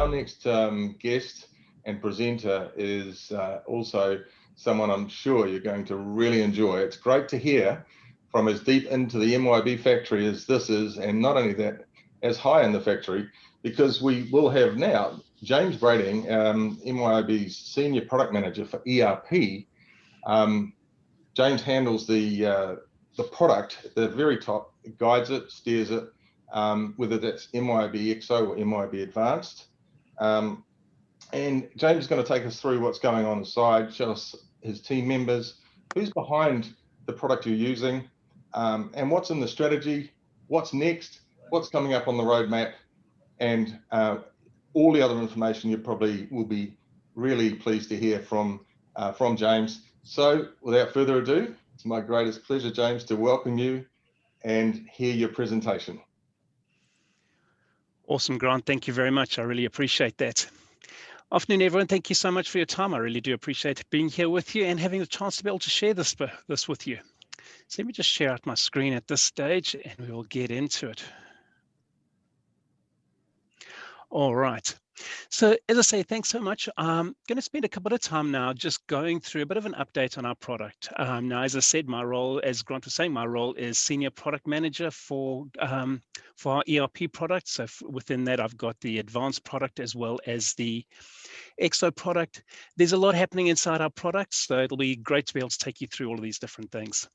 next guest and presenter is also someone I'm sure you're going to really enjoy. It's great to hear from as deep into the MYOB factory as this is, and not only that, as high in the factory, because we will have now James Brading, MYOB's Senior Product Manager for ERP. James handles the product, the very top, guides it, steers it, whether that's MYOB XO or MYOB Advanced. And James is going to take us through what's going on inside, show us his team members, who's behind the product you're using, and what's in the strategy, what's next, what's coming up on the roadmap, and all the other information you probably will be really pleased to hear from James. So without further ado, it's my greatest pleasure, James, to welcome you and hear your presentation. Awesome, Grant. Thank you very much. I really appreciate that. Afternoon, everyone. Thank you so much for your time. I really do appreciate being here with you and having the chance to be able to share this with you. So let me just share out my screen at this stage and we will get into it. All right. So as I say, thanks so much. I'm going to spend a couple of time now just going through a bit of an update on our product. Now, as I said, my role, as Grant was saying, my role is Senior Product Manager for our ERP product. So within that, I've got the advanced product as well as the XO product. There's a lot happening inside our products, so it'll be great to be able to take you through all of these different things.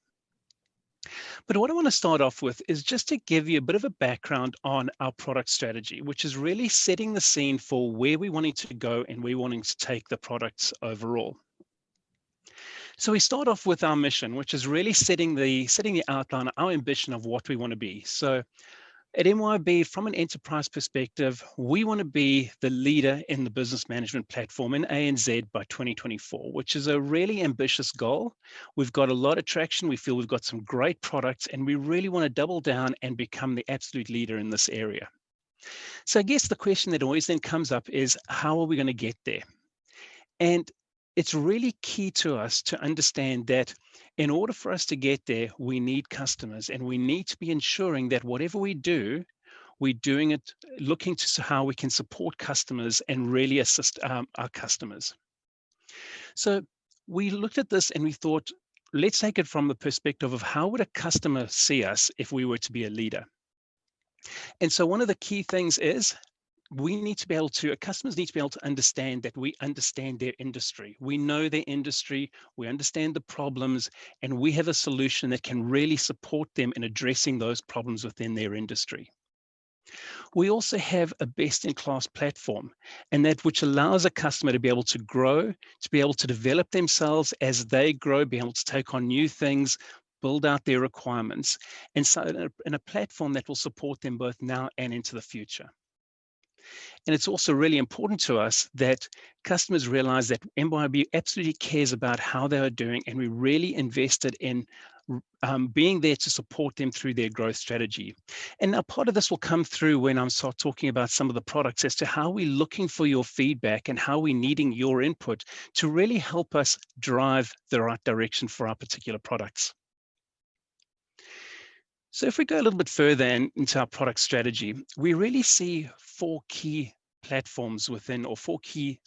But what I want to start off with is just to give you a bit of a background on our product strategy, which is really setting the scene for where we're wanting to go and where we're wanting to take the products overall. So we start off with our mission, which is really setting the outline, our ambition of what we want to be. So at MYOB, from an enterprise perspective, we want to be the leader in the business management platform in ANZ by 2024, which is a really ambitious goal. We've got a lot of traction. We feel we've got some great products, and we really want to double down and become the absolute leader in this area. So I guess the question that always then comes up is, how are we going to get there? And it's really key to us to understand that in order for us to get there, we need customers, and we need to be ensuring that whatever we do, we're doing it looking to how we can support customers and really assist our customers. So we looked at this and we thought, let's take it from the perspective of how would a customer see us if we were to be a leader? And so one of the key things is, customers need to be able to understand that we understand their industry. We know their industry, we understand the problems, and we have a solution that can really support them in addressing those problems within their industry. We also have a best-in-class platform, and that which allows a customer to be able to grow, to be able to develop themselves as they grow, be able to take on new things, build out their requirements, and so in a platform that will support them both now and into the future. And it's also really important to us that customers realize that MYOB absolutely cares about how they are doing, and we really invested in being there to support them through their growth strategy. And now part of this will come through when I start talking about some of the products as to how we're looking for your feedback and how we're needing your input to really help us drive the right direction for our particular products. So if we go a little bit further into our product strategy, we really see four key platforms within, or four key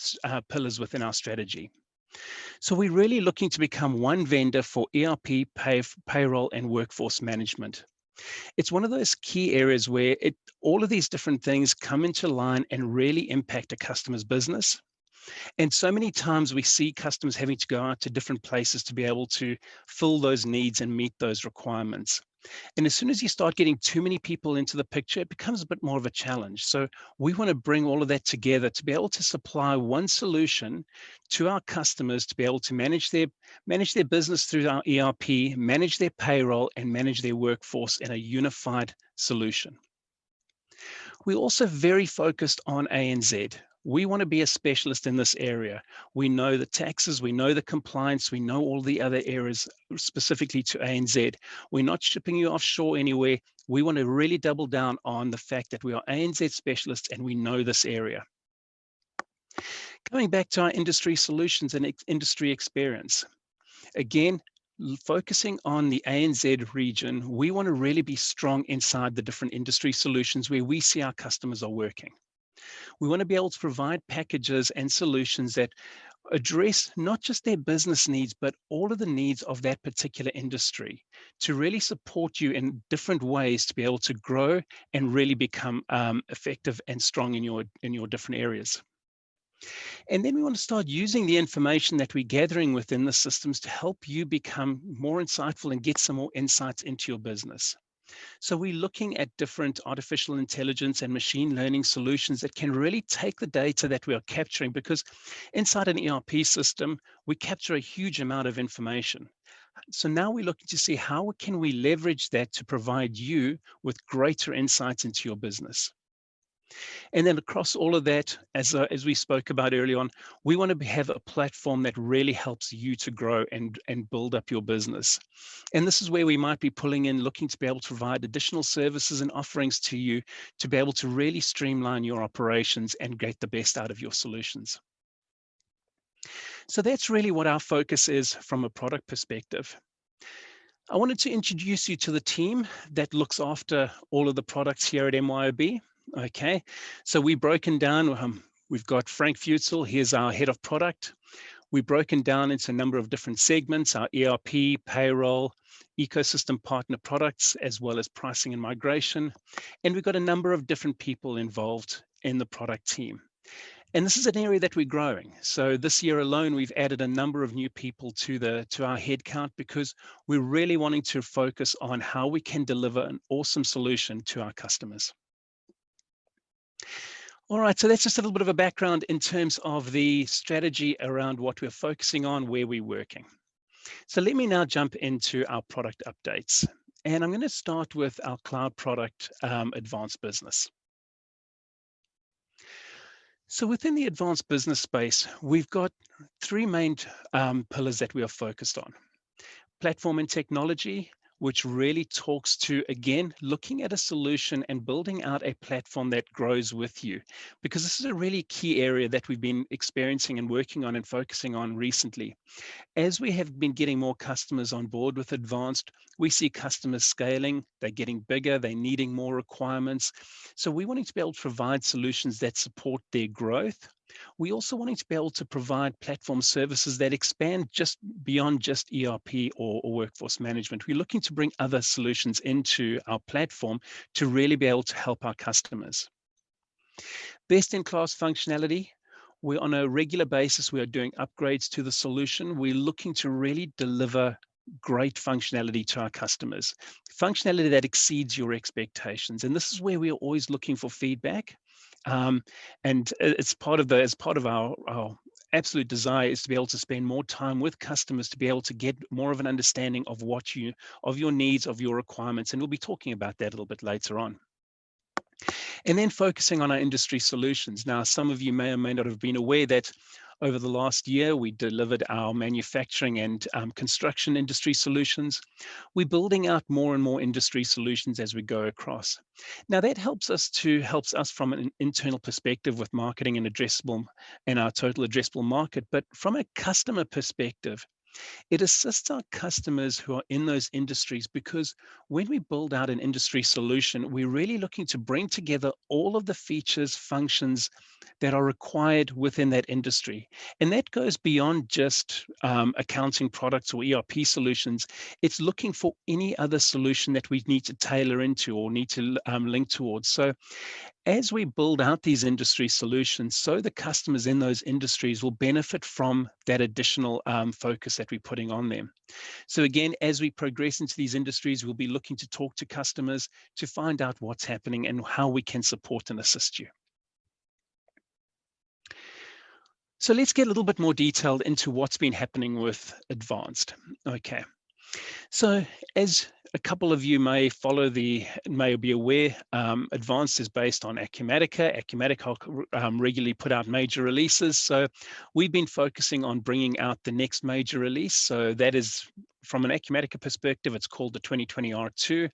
pillars within our strategy. So we're really looking to become one vendor for ERP, payroll, and workforce management. It's one of those key areas where all of these different things come into line and really impact a customer's business. And so many times we see customers having to go out to different places to be able to fill those needs and meet those requirements. And as soon as you start getting too many people into the picture, it becomes a bit more of a challenge. So we want to bring all of that together to be able to supply one solution to our customers to be able to manage their business through our ERP, manage their payroll, and manage their workforce in a unified solution. We're also very focused on ANZ. We want to be a specialist in this area. We know the taxes, we know the compliance, we know all the other areas specifically to ANZ. We're not shipping you offshore anywhere. We want to really double down on the fact that we are ANZ specialists and we know this area. Coming back to our industry solutions and industry experience. Again, focusing on the ANZ region, we want to really be strong inside the different industry solutions where we see our customers are working. We want to be able to provide packages and solutions that address not just their business needs, but all of the needs of that particular industry to really support you in different ways to be able to grow and really become effective and strong in your different areas. And then we want to start using the information that we're gathering within the systems to help you become more insightful and get some more insights into your business. So we're looking at different artificial intelligence and machine learning solutions that can really take the data that we are capturing, because inside an ERP system, we capture a huge amount of information. So now we're looking to see how can we leverage that to provide you with greater insights into your business. And then across all of that, as we spoke about early on, we want to have a platform that really helps you to grow and build up your business. And this is where we might be pulling in, looking to be able to provide additional services and offerings to you to be able to really streamline your operations and get the best out of your solutions. So that's really what our focus is from a product perspective. I wanted to introduce you to the team that looks after all of the products here at MYOB. Okay, so we've broken down, we've got Frank Futzel, here's our head of product. We've broken down into a number of different segments, our ERP, payroll, ecosystem partner products, as well as pricing and migration. And we've got a number of different people involved in the product team. And this is an area that we're growing. So this year alone, we've added a number of new people to our headcount because we're really wanting to focus on how we can deliver an awesome solution to our customers. All right, so that's just a little bit of a background in terms of the strategy around what we're focusing on, where we're working. So let me now jump into our product updates. And I'm going to start with our cloud product, Advanced Business. So within the advanced business space, we've got three main pillars that we are focused on. Platform and technology, which really talks to, again, looking at a solution and building out a platform that grows with you, because this is a really key area that we've been experiencing and working on and focusing on recently. As we have been getting more customers on board with Advanced, we see customers scaling, they're getting bigger, they're needing more requirements. So we're wanting to be able to provide solutions that support their growth. We also wanting to be able to provide platform services that expand just beyond just ERP or workforce management. We're looking to bring other solutions into our platform to really be able to help our customers. Best-in-class functionality. We're on a regular basis, we are doing upgrades to the solution. We're looking to really deliver great functionality to our customers, functionality that exceeds your expectations. And this is where we are always looking for feedback. And it's part of our absolute desire is to be able to spend more time with customers to be able to get more of an understanding of of your needs, of your requirements. And we'll be talking about that a little bit later on. And then focusing on our industry solutions. Now, some of you may or may not have been aware that over the last year, we delivered our manufacturing and construction industry solutions. We're building out more and more industry solutions as we go across. Now, that helps us from an internal perspective with marketing and our total addressable market. But from a customer perspective, it assists our customers who are in those industries, because when we build out an industry solution, we're really looking to bring together all of the features, functions that are required within that industry. And that goes beyond just accounting products or ERP solutions. It's looking for any other solution that we need to tailor into or need to link towards. So as we build out these industry solutions, so the customers in those industries will benefit from that additional focus that we're putting on them. So again, as we progress into these industries, we'll be looking to talk to customers to find out what's happening and how we can support and assist you. So let's get a little bit more detailed into what's been happening with Advanced. Okay. So as a couple of you may be aware, Advanced is based on Acumatica. Acumatica regularly put out major releases. So we've been focusing on bringing out the next major release. So that is, from an Acumatica perspective, it's called the 2020 R2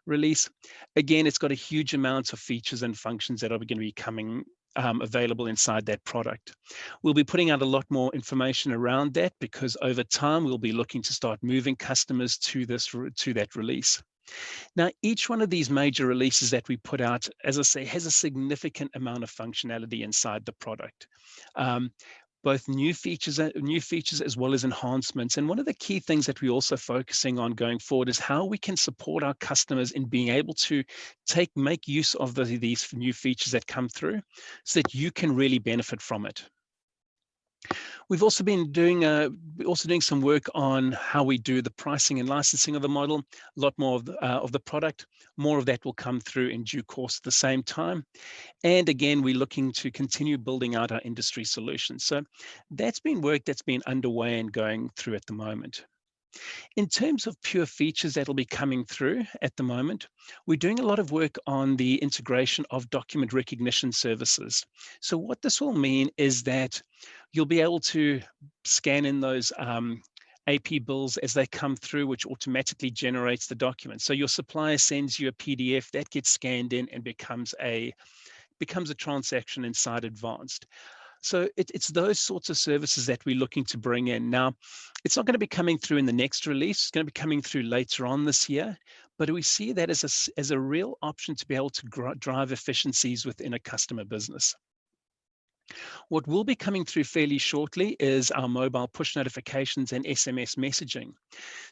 release. Again, it's got a huge amount of features and functions that are going to be coming available inside that product. We'll be putting out a lot more information around that, because over time we'll be looking to start moving customers to that release. Now, each one of these major releases that we put out, as I say, has a significant amount of functionality inside the product. Um, both new features as well as enhancements. And one of the key things that we're also focusing on going forward is how we can support our customers in being able to make use of these new features that come through so that you can really benefit from it. We've also been doing some work on how we do the pricing and licensing of the model. A lot more of the product. More of that will come through in due course at the same time. And again, we're looking to continue building out our industry solutions. So that's been work that's been underway and going through at the moment. In terms of pure features that'll be coming through at the moment, we're doing a lot of work on the integration of document recognition services. So what this will mean is that you'll be able to scan in those AP bills as they come through, which automatically generates the document. So your supplier sends you a PDF that gets scanned in and becomes a transaction inside Advanced. So it's those sorts of services that we're looking to bring in. Now, it's not going to be coming through in the next release. It's going to be coming through later on this year, but we see that as a real option to be able to drive efficiencies within a customer business. What will be coming through fairly shortly is our mobile push notifications and SMS messaging.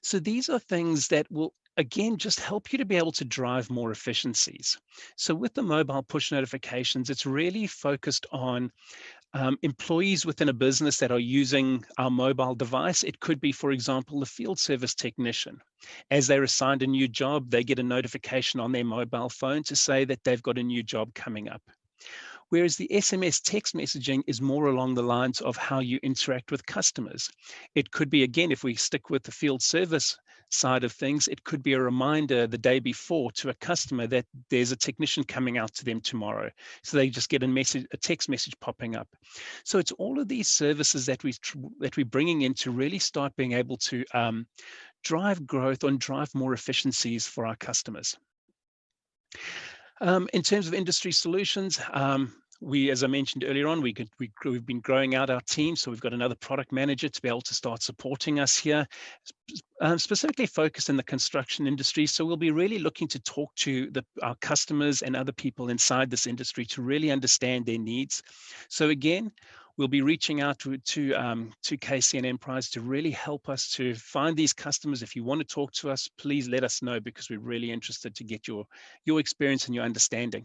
So these are things that will, again, just help you to be able to drive more efficiencies. So with the mobile push notifications, it's really focused on employees within a business that are using our mobile device. It could be, for example, the field service technician. As they're assigned a new job, they get a notification on their mobile phone to say that they've got a new job coming up. Whereas the SMS text messaging is more along the lines of how you interact with customers. It could be, again, if we stick with the field service side of things, it could be a reminder the day before to a customer that there's a technician coming out to them tomorrow. So they just get a text message popping up. So it's all of these services that we're bringing in to really start being able to drive growth and drive more efficiencies for our customers. In terms of industry solutions, as I mentioned earlier on, we've been growing out our team. So we've got another product manager to be able to start supporting us here, specifically focused in the construction industry. So we'll be really looking to talk to our customers and other people inside this industry to really understand their needs. So again, we'll be reaching out to KCN Enterprise to really help us to find these customers. If you want to talk to us, please let us know, because we're really interested to get your experience and your understanding.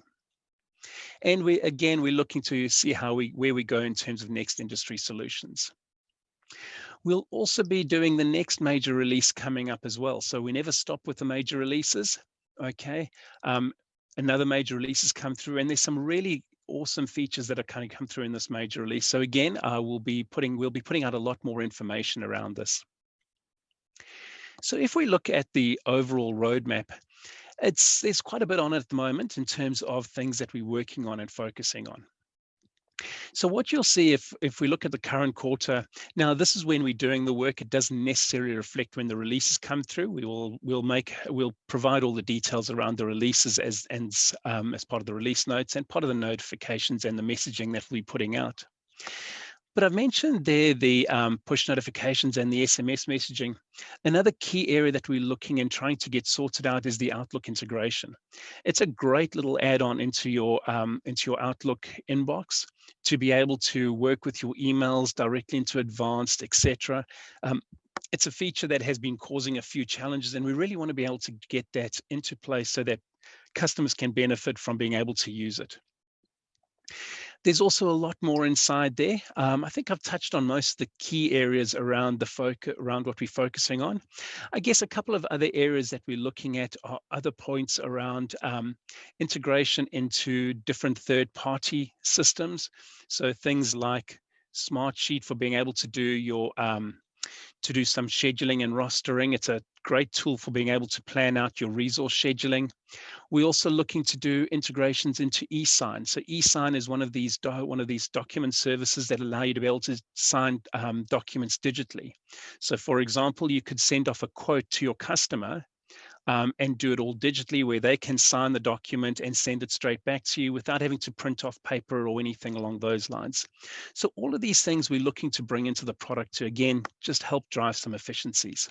And we're looking to see where we go in terms of next industry solutions. We'll also be doing the next major release coming up as well. So we never stop with the major releases. Okay. Another major release has come through, and there's some really awesome features that are kind of come through in this major release. So again, we'll be putting out a lot more information around this. So if we look at the overall roadmap, there's quite a bit on it at the moment in terms of things that we're working on and focusing on. So what you'll see if we look at the current quarter, now this is when we're doing the work. It doesn't necessarily reflect when the releases come through. We'll provide all the details around the releases as part of the release notes and part of the notifications and the messaging that we'll be putting out. But I've mentioned there the push notifications and the SMS messaging. Another key area that we're looking and trying to get sorted out is the Outlook integration. It's a great little add-on into your Outlook inbox to be able to work with your emails directly into Advanced, etc. It's a feature that has been causing a few challenges, and we really want to be able to get that into place so that customers can benefit from being able to use it. There's also a lot more inside there. I think I've touched on most of the key areas around what we're focusing on. I guess a couple of other areas that we're looking at are other points around integration into different third-party systems. So things like Smartsheet for being able to do some scheduling and rostering. It's a great tool for being able to plan out your resource scheduling. We're also looking to do integrations into eSign. So eSign is one of these document services that allow you to be able to sign documents digitally. So for example, you could send off a quote to your customer and do it all digitally, where they can sign the document and send it straight back to you without having to print off paper or anything along those lines. So all of these things we're looking to bring into the product to, again, just help drive some efficiencies.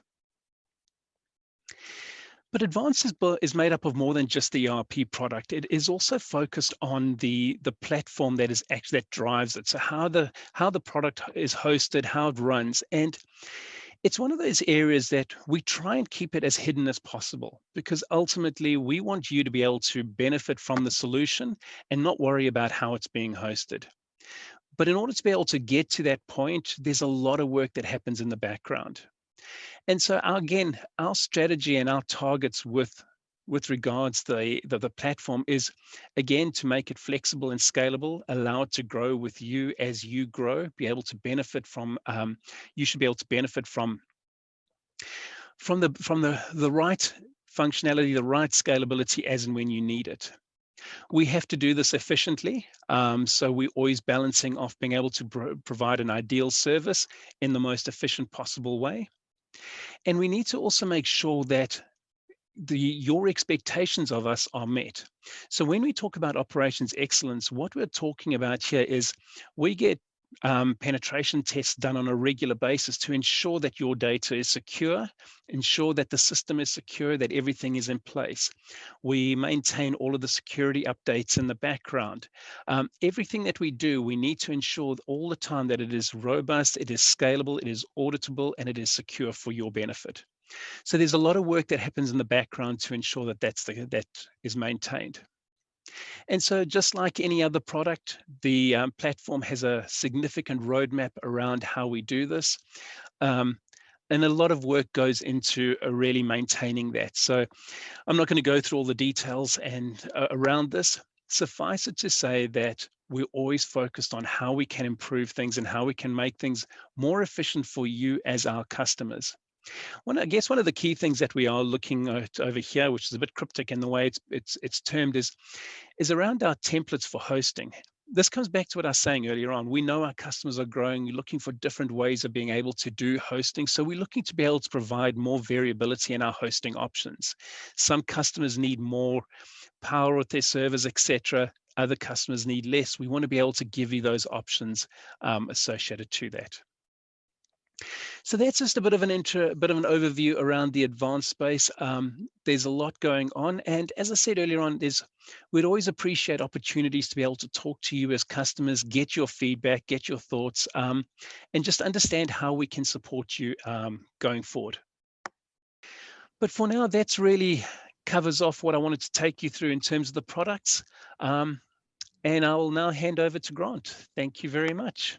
But Advanced is made up of more than just the ERP product. It is also focused on the platform that is actually that drives it. So how the product is hosted, how it runs, and it's one of those areas that we try and keep it as hidden as possible, because ultimately we want you to be able to benefit from the solution and not worry about how it's being hosted. But in order to be able to get to that point, there's a lot of work that happens in the background. And so again, our strategy and our targets with regards to the platform is, again, to make it flexible and scalable, allow it to grow with you as you grow, be able to benefit from, you should be able to benefit from the right functionality, the right scalability as and when you need it. We have to do this efficiently. So we're always balancing off being able to provide an ideal service in the most efficient possible way. And we need to also make sure that your expectations of us are met. So when we talk about operations excellence, what we're talking about here is we get penetration tests done on a regular basis to ensure that your data is secure, ensure that the system is secure, that everything is in place. We maintain all of the security updates in the background. Everything that we do, we need to ensure all the time that it is robust, it is scalable, it is auditable, and it is secure for your benefit. So there's a lot of work that happens in the background to ensure that that is maintained. And so just like any other product, the platform has a significant roadmap around how we do this. And a lot of work goes into really maintaining that. So I'm not going to go through all the details and around this. Suffice it to say that we're always focused on how we can improve things and how we can make things more efficient for you as our customers. I guess one of the key things that we are looking at over here, which is a bit cryptic in the way it's termed, is around our templates for hosting. This comes back to what I was saying earlier on. We know our customers are growing. We're looking for different ways of being able to do hosting. So we're looking to be able to provide more variability in our hosting options. Some customers need more power with their servers, etc. Other customers need less. We want to be able to give you those options associated to that. So that's just a bit of an overview around the advanced space. There's a lot going on, and as I said earlier on, we'd always appreciate opportunities to be able to talk to you as customers, get your feedback, get your thoughts, and just understand how we can support you going forward. But for now, that's really covers off what I wanted to take you through in terms of the products. And I will now hand over to Grant. Thank you very much.